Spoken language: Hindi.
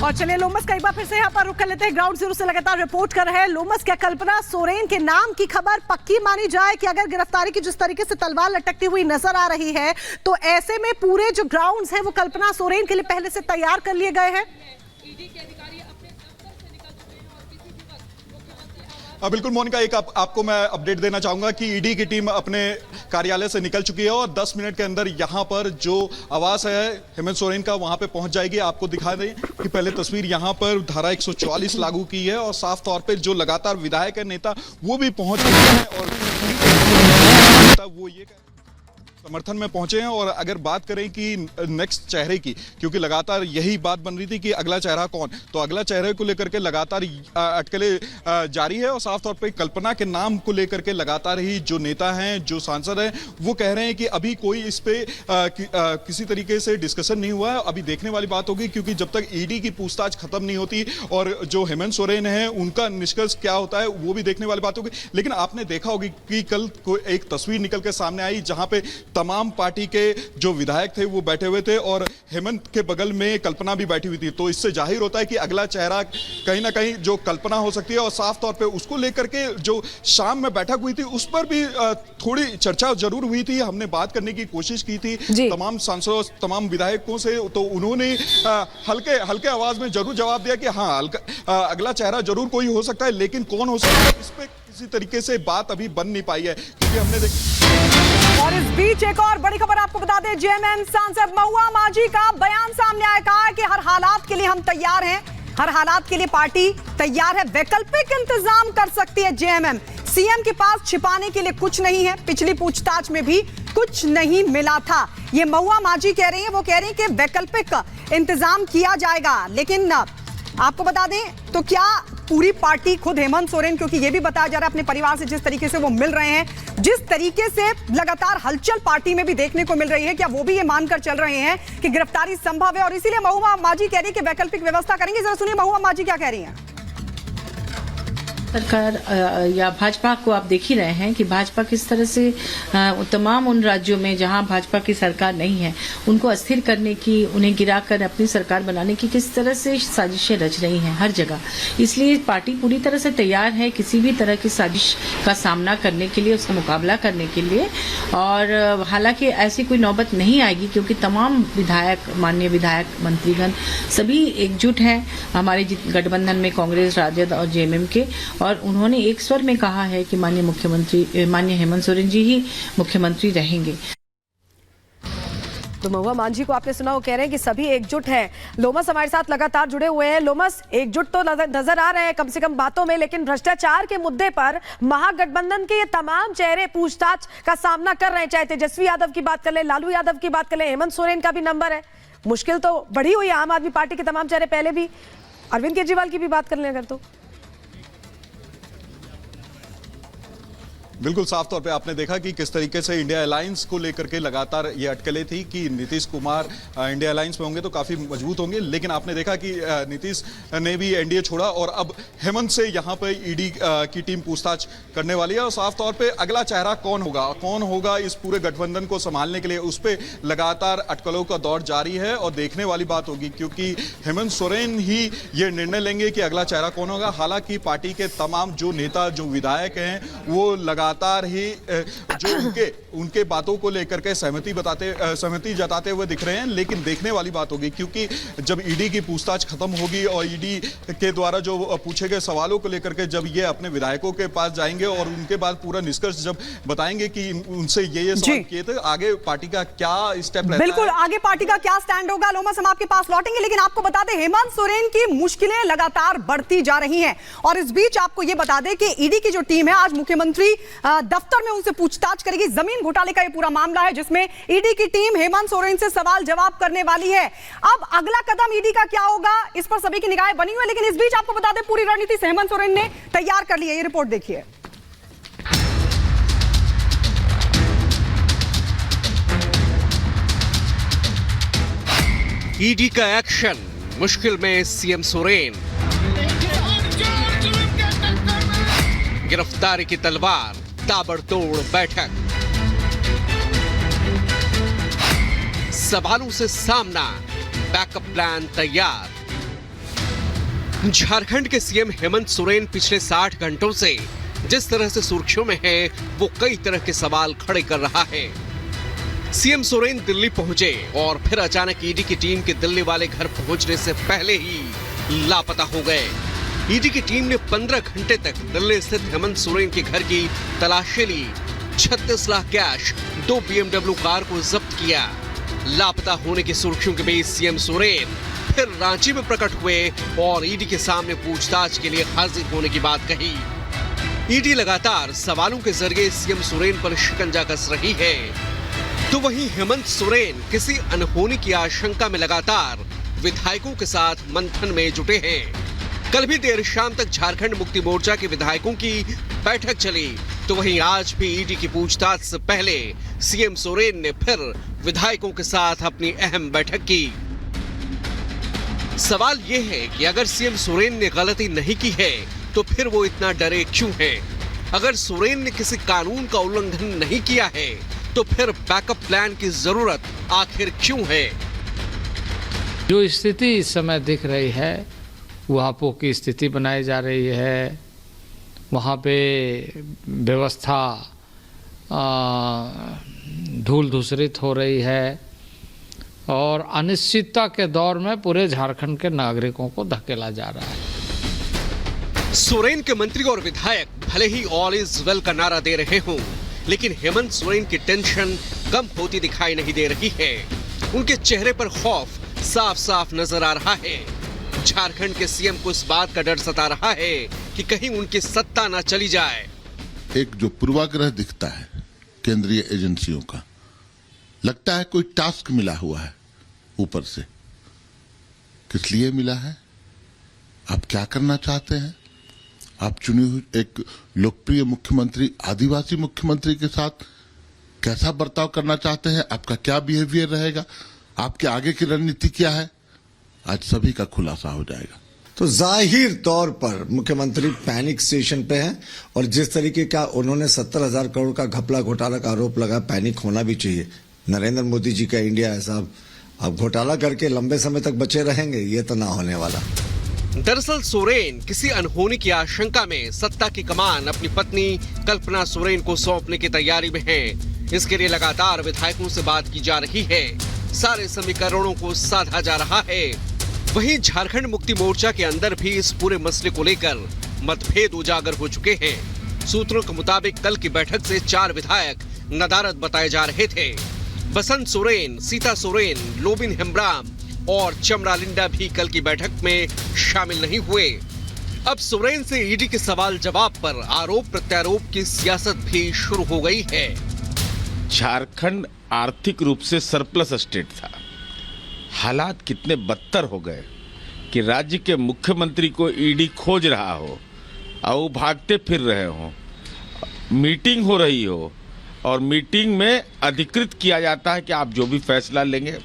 और चलिए लोमस का एक बार फिर से यहाँ पर रुक कर लेते हैं। ग्राउंड जीरो से लगातार रिपोर्ट कर रहे हैं लोमस। क्या कल्पना सोरेन के नाम की खबर पक्की मानी जाए कि अगर गिरफ्तारी की जिस तरीके से तलवार लटकती हुई नजर आ रही है तो ऐसे में पूरे जो ग्राउंड्स हैं वो कल्पना सोरेन के लिए पहले से तैयार कर लिए गए हैं? बिल्कुल मोनिका, एक आपको मैं अपडेट देना चाहूंगा कि ईडी की टीम अपने कार्यालय से निकल चुकी है और 10 मिनट के अंदर यहां पर जो आवास है हेमंत सोरेन का वहां पे पहुंच जाएगी। आपको दिखा दें कि पहले तस्वीर यहां पर धारा 144 लागू की है और साफ तौर पे जो लगातार विधायक है, नेता, वो भी पहुंच चुके हैं और वो ये समर्थन में पहुंचे हैं। और अगर बात करें कि नेक्स्ट चेहरे की, क्योंकि लगातार यही बात बन रही थी कि अगला चेहरा कौन, तो अगला चेहरे को लेकर के लगातार अटकलें जारी है और साफ तौर पे कल्पना के नाम को लेकर के लगातार ही जो नेता हैं, जो सांसद हैं, वो कह रहे हैं कि अभी कोई इस पे किसी तरीके से डिस्कशन नहीं हुआ है। अभी देखने वाली बात होगी, क्योंकि जब तक ईडी की पूछताछ खत्म नहीं होती और जो हेमंत सोरेन है उनका निष्कर्ष क्या होता है वो भी देखने वाली बात होगी। लेकिन आपने देखा होगी कि कल एक तस्वीर निकल के सामने आई जहां पे तमाम पार्टी के जो विधायक थे वो बैठे हुए थे और हेमंत के बगल में कल्पना भी बैठी हुई थी। तो इससे जाहिर होता है कि अगला चेहरा कहीं ना कहीं जो कल्पना हो सकती है और साफ तौर पे उसको लेकर के जो शाम में बैठक हुई थी उस पर भी थोड़ी चर्चा जरूर हुई थी। हमने बात करने की कोशिश की थी तमाम सांसदों, तमाम विधायकों से, तो उन्होंने हल्के हल्के आवाज में जरूर जवाब दिया कि हाँ अगला चेहरा जरूर कोई हो सकता है, लेकिन कौन हो सकता है इस पे किसी तरीके से बात अभी बन नहीं पाई है, क्योंकि हमने और इस बीच एक और बड़ी खबर आपको बता दें, जेएमएम सांसद महुआ माझी का बयान सामने आया। कहा है कि हर हालात के लिए हम तैयार हैं, हर हालात के लिए पार्टी तैयार है, वैकल्पिक इंतजाम कर सकती है जेएमएम। सीएम के पास छिपाने के लिए कुछ नहीं है, पिछली पूछताछ में भी कुछ नहीं मिला था, ये महुआ माझी कह रही है। वो कह रही है कि वैकल्पिक इंतजाम किया जाएगा। लेकिन आपको बता दें तो क्या पूरी पार्टी, खुद हेमंत सोरेन, क्योंकि ये भी बताया जा रहा है अपने परिवार से जिस तरीके से वो मिल रहे हैं, जिस तरीके से लगातार हलचल पार्टी में भी देखने को मिल रही है, क्या वो भी ये मानकर चल रहे हैं कि गिरफ्तारी संभव है और इसीलिए महुआ माझी कह रही है कि वैकल्पिक व्यवस्था करेंगे? जरा सुनिए महुआ माझी क्या कह रही हैं। सरकार या भाजपा को आप देख ही रहे हैं कि भाजपा किस तरह से तमाम उन राज्यों में जहां भाजपा की सरकार नहीं है उनको अस्थिर करने की, उन्हें गिराकर अपनी सरकार बनाने की किस तरह से साजिशें रच रही हैं हर जगह। इसलिए पार्टी पूरी तरह से तैयार है किसी भी तरह की साजिश का सामना करने के लिए, उसका मुकाबला करने के लिए। और हालांकि ऐसी कोई नौबत नहीं आएगी क्योंकि तमाम विधायक, माननीय विधायक, मंत्रीगण सभी एकजुट हैं हमारे गठबंधन में, कांग्रेस, राजद और जेएमएम के। और उन्होंने एक स्वर में कहा है कि माननीय हेमंत सोरेन जी ही मुख्यमंत्री रहेंगे। तो महुआ माझी को आपने सुना, वो कह रहे हैं कि सभी एकजुट हैं। लोमस हमारे साथ लगातार जुड़े हुए हैं। लोमस, एकजुट तो नजर आ रहे हैं कम से कम बातों में, लेकिन भ्रष्टाचार के मुद्दे पर महागठबंधन के ये तमाम चेहरे पूछताछ का सामना कर रहे हैं। चाहे तेजस्वी यादव की बात कर ले, लालू यादव की बात कर ले, हेमंत सोरेन का भी नंबर है। मुश्किल तो बढ़ी हुई है। आम आदमी पार्टी के तमाम चेहरे पहले भी, अरविंद केजरीवाल की भी बात कर लें अगर तो बिल्कुल साफ तौर पे आपने देखा कि किस तरीके से इंडिया अलायंस को लेकर के लगातार ये अटकलें थी कि नीतीश कुमार इंडिया अलायंस में होंगे तो काफी मजबूत होंगे, लेकिन आपने देखा कि नीतीश ने भी एनडीए छोड़ा और अब हेमंत से यहाँ पे ईडी की टीम पूछताछ करने वाली है। और साफ तौर पे अगला चेहरा कौन होगा इस पूरे गठबंधन को संभालने के लिए, उस पर लगातार अटकलों का दौर जारी है और देखने वाली बात होगी, क्योंकि हेमंत सोरेन ही ये निर्णय लेंगे कि अगला चेहरा कौन होगा। हालांकि पार्टी के तमाम जो नेता, जो विधायक हैं, वो लगातार ही जो उनके बातों को लेकर के सहमति जताते हुए दिख रहे हैं। लेकिन देखने वाली बात होगी, क्योंकि जब ईडी की पूछताछ खत्म होगी और ईडी के द्वारा जो पूछे गए सवालों को लेकर के जब ये अपने विधायकों के पास जाएंगे और उनके बाद पूरा निष्कर्ष जब बताएंगे कि उनसे ये सवाल किए थे, आगे पार्टी का क्या स्टेप रहता है। बिल्कुल, आगे पार्टी का क्या स्टैंड होगा, लोमस हम आपके पास लौटेंगे। लेकिन आपको बता दें हेमंत सोरेन की मुश्किलें लगातार बढ़ती जा रही हैं और इस बीच आपको यह बता दें कि ईडी की जो टीम है आज मुख्यमंत्री दफ्तर में उनसे पूछताछ करेगी। जमीन घोटाले का ये पूरा मामला है जिसमें ईडी की टीम हेमंत सोरेन से सवाल जवाब करने वाली है। अब अगला कदम ईडी का क्या होगा, इस पर सभी की निगाहें बनी हुई है। लेकिन इस बीच आपको बता दें पूरी रणनीति से हेमंत सोरेन ने तैयार कर ली है। ये रिपोर्ट देखिए। ईडी का एक्शन, मुश्किल में सीएम सोरेन, गिरफ्तारी की तलवार, ताबड़तोड़ बैठक, सवालों से सामना, बैकअप प्लान तैयार। झारखंड के सीएम हेमंत सोरेन पिछले 60 घंटों से जिस तरह से सुर्खियों में है, वो कई तरह के सवाल खड़े कर रहा है। सीएम सोरेन दिल्ली पहुंचे और फिर अचानक ईडी की टीम के दिल्ली वाले घर पहुंचने से पहले ही लापता हो गए। ईडी की टीम ने 15 घंटे तक दिल्ली स्थित हेमंत सोरेन के घर की तलाशी ली। 36 लाख कैश, 2 BMW कार को जब्त किया। लापता होने की सुर्खियों के बीच सीएम सोरेन फिर रांची में प्रकट हुए और ईडी के सामने पूछताछ के लिए हाजिर होने की बात कही। ईडी लगातार सवालों के जरिए सीएम सोरेन पर शिकंजा कस रही है, तो वहीं हेमंत सोरेन किसी अनहोनी की आशंका में लगातार विधायकों के साथ मंथन में जुटे हैं। कल भी देर शाम तक झारखंड मुक्ति मोर्चा के विधायकों की बैठक चली, तो वहीं आज भी ईडी की पूछताछ से पहले सीएम सोरेन ने फिर विधायकों के साथ अपनी अहम बैठक की। सवाल ये है कि अगर सीएम सोरेन ने गलती नहीं की है तो फिर वो इतना डरे क्यों है? अगर सोरेन ने किसी कानून का उल्लंघन नहीं किया है तो फिर बैकअप प्लान की जरूरत आखिर क्यों है? जो स्थिति इस समय दिख रही है, वहां की स्थिति बनाई जा रही है, वहाँ पे व्यवस्था धूल धूसरित हो रही है और अनिश्चितता के दौर में पूरे झारखंड के नागरिकों को धकेला जा रहा है। सोरेन के मंत्री और विधायक भले ही ऑल इज वेल का नारा दे रहे हों, लेकिन हेमंत सोरेन की टेंशन कम होती दिखाई नहीं दे रही है। उनके चेहरे पर खौफ साफ साफ नजर आ रहा है। झारखंड के सीएम को इस बात का डर सता रहा है कि कहीं उनकी सत्ता न चली जाए। एक जो पूर्वाग्रह दिखता है केंद्रीय एजेंसियों का, लगता है कोई टास्क मिला हुआ है ऊपर से। किस लिए मिला है? आप क्या करना चाहते हैं? आप चुनी हुई एक लोकप्रिय मुख्यमंत्री, आदिवासी मुख्यमंत्री के साथ कैसा बर्ताव करना चाहते हैं? आपका क्या बिहेवियर रहेगा? आपके आगे की रणनीति क्या है? आज सभी का खुलासा हो जाएगा। तो जाहिर तौर पर मुख्यमंत्री पैनिक स्टेशन पे हैं और जिस तरीके का उन्होंने 70,000 करोड़ का घपला घोटाला का आरोप लगा, पैनिक होना भी चाहिए। नरेंद्र मोदी जी का इंडिया है साहब, अब घोटाला करके लंबे समय तक बचे रहेंगे, ये तो ना होने वाला। दरअसल सोरेन किसी अनहोनी की आशंका में सत्ता की कमान अपनी पत्नी कल्पना सोरेन को सौंपने की तैयारी में है। इसके लिए लगातार विधायकों से बात की जा रही है, सारे समीकरणों को साधा जा रहा है। वहीं झारखंड मुक्ति मोर्चा के अंदर भी इस पूरे मसले को लेकर मतभेद उजागर हो चुके हैं। सूत्रों के मुताबिक कल की बैठक से 4 विधायक नदारद बताए जा रहे थे। बसंत सोरेन, सीता सोरेन, लोबिन हेम्ब्राम और चमड़ा लिंडा भी कल की बैठक में शामिल नहीं हुए। अब सोरेन से ईडी के सवाल जवाब पर आरोप प्रत्यारोप की सियासत भी शुरू हो गई है। झारखंड आर्थिक रूप से सरप्लस स्टेट था। हालात कितने बदतर हो गए कि राज्य के मुख्यमंत्री को ईडी खोज रहा हो और वो भागते फिर रहे हो, मीटिंग हो रही हो और मीटिंग में अधिकृत किया जाता है कि आप जो भी फैसला लेंगे